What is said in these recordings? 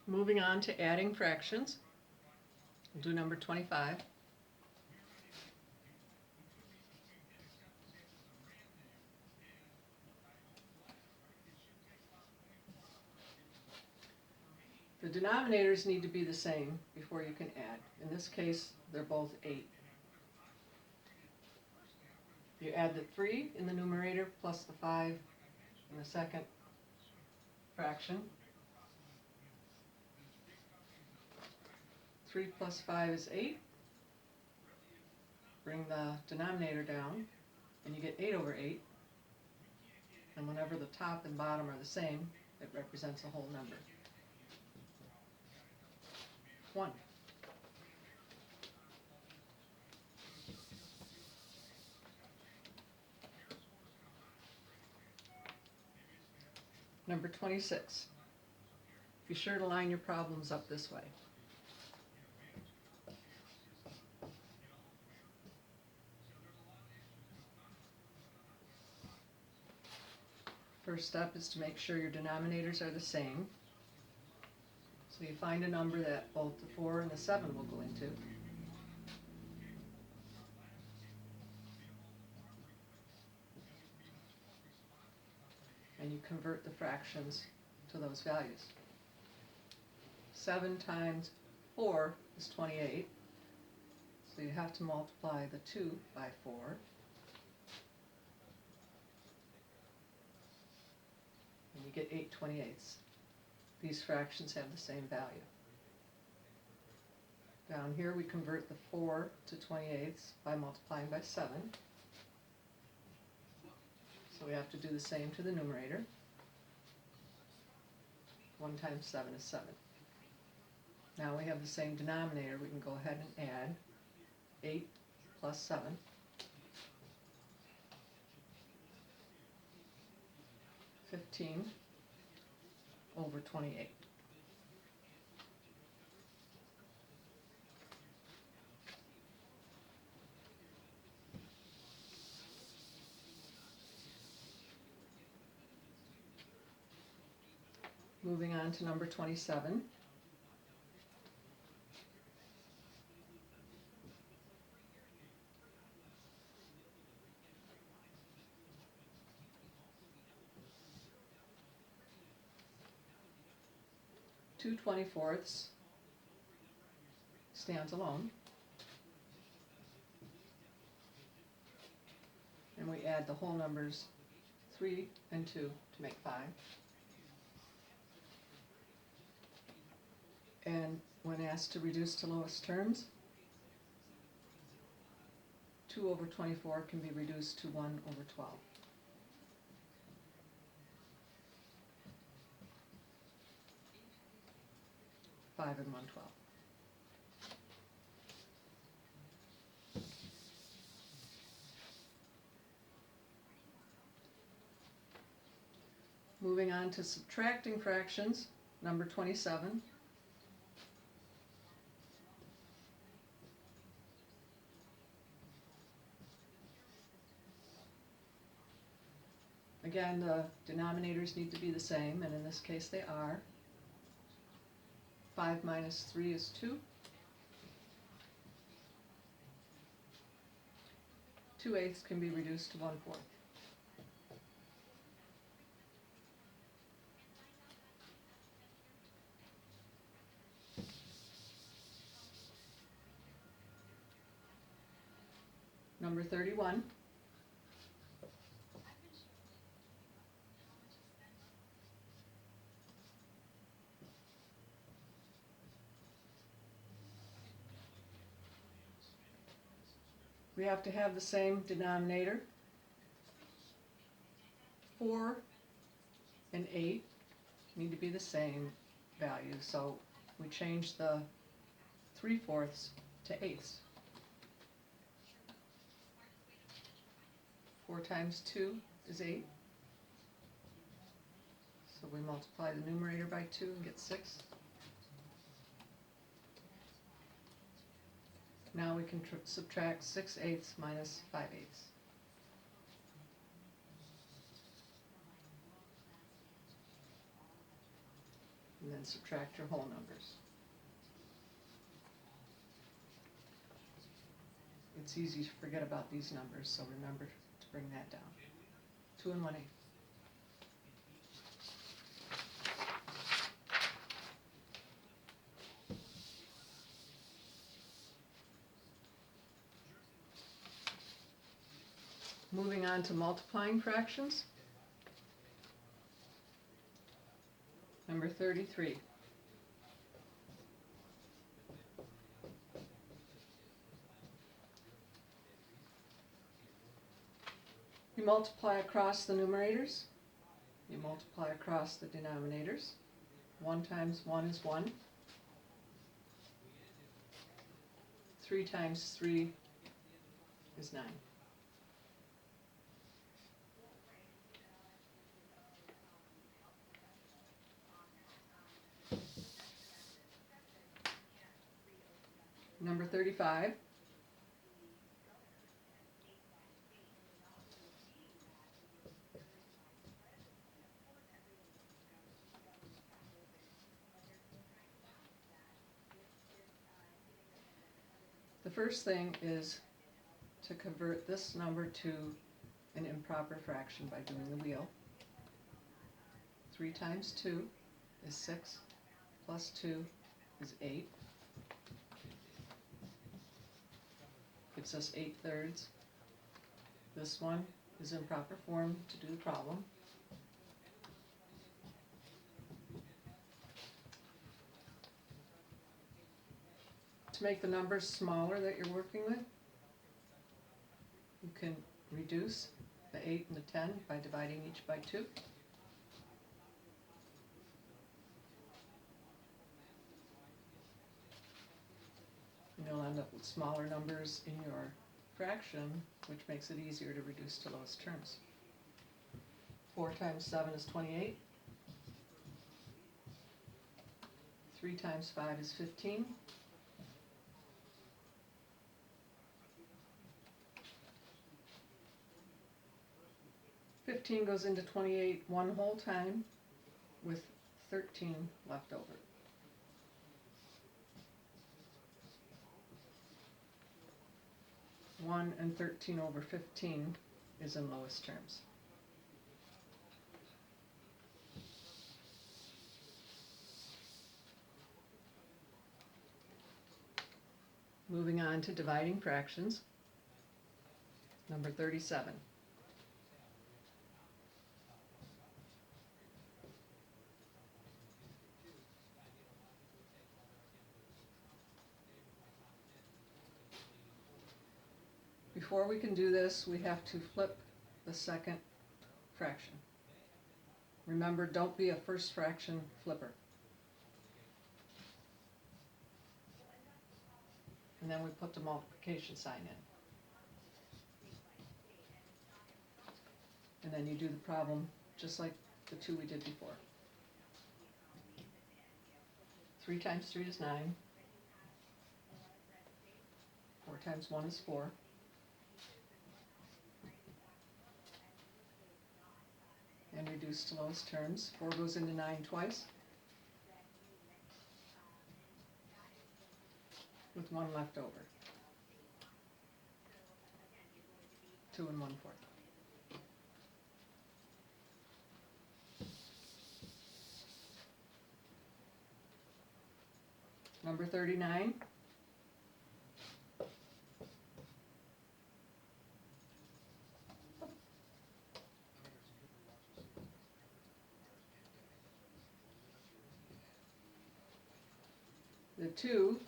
Moving on to adding fractions, we'll do number 25. The denominators need to be the same before you can add. In this case, they're both 8. You add the 3 in the numerator plus the 5 in the second fraction. 3 plus 5 is 8. Bring the denominator down, and you get 8 over 8. And whenever the top and bottom are the same, it represents a whole number. 1. Number 26. Be sure to line your problems up this way. First step is to make sure your denominators are the same. So you find a number that both the 4 and the 7 will go into. And you convert the fractions to those values. 7 times 4 is 28. So you have to multiply the 2 by 4. And you get 8/28. These fractions have the same value. Down here we convert the 4 to 28 by multiplying by 7. So we have to do the same to the numerator. 1 times 7 is 7. Now we have the same denominator, we can go ahead and add 8 plus 7. 15 over 28. Moving on to number 27. Two 24ths stands alone. And we add the whole numbers 3 and 2 to make 5. And when asked to reduce to lowest terms, 2 over 24 can be reduced to 1 over 12. 5 and 1/12. Moving on to subtracting fractions, number 27. Again, the denominators need to be the same, and in this case they are. 5 minus 3 is 2. 2/8 can be reduced to 1/4. Number 31. We have to have the same denominator. 4 and 8 need to be the same value, so we change the 3/4 to 8ths. 4 times 2 is 8. So we multiply the numerator by 2 and get 6. Now we can subtract 6/8 minus 5/8. and then subtract your whole numbers. It's easy to forget about these numbers, so remember to bring that down. 2 and 1/8. Moving on to multiplying fractions. Number 33. You multiply across the numerators. You multiply across the denominators. 1 times 1 is 1. 3 times 3 is 9. Number 35. The first thing is to convert this number to an improper fraction by doing the wheel. 3 times 2 is 6, plus 2 is 8. Gives us 8/3. This one is in proper form to do the problem. To make the numbers smaller that you're working with, you can reduce the 8 and the 10 by dividing each by 2. And you'll end up with smaller numbers in your fraction, which makes it easier to reduce to lowest terms. 4 times 7 is 28. 3 times 5 is 15. 15 goes into 28 one whole time with 13 left over. One and 13 over 15 is in lowest terms. Moving on to dividing fractions. Number 37. Before we can do this, we have to flip the second fraction. Remember, don't be a first fraction flipper. And then we put the multiplication sign in. And then you do the problem just like the two we did before. 3 times 3 is 9. 4 times 1 is 4. And reduce to lowest terms. 4 goes into 9 twice, with 1 left over. 2 1/4. Number 39. The 2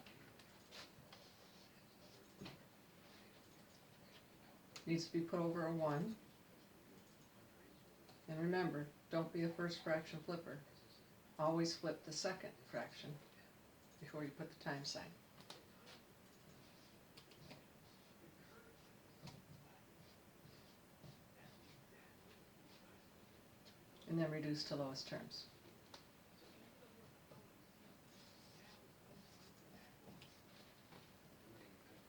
needs to be put over a 1. And remember, don't be a first fraction flipper. Always flip the second fraction before you put the times sign. And then reduce to lowest terms.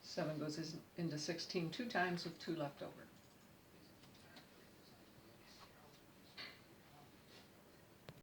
Seven goes into 16 2 times with 2 left over.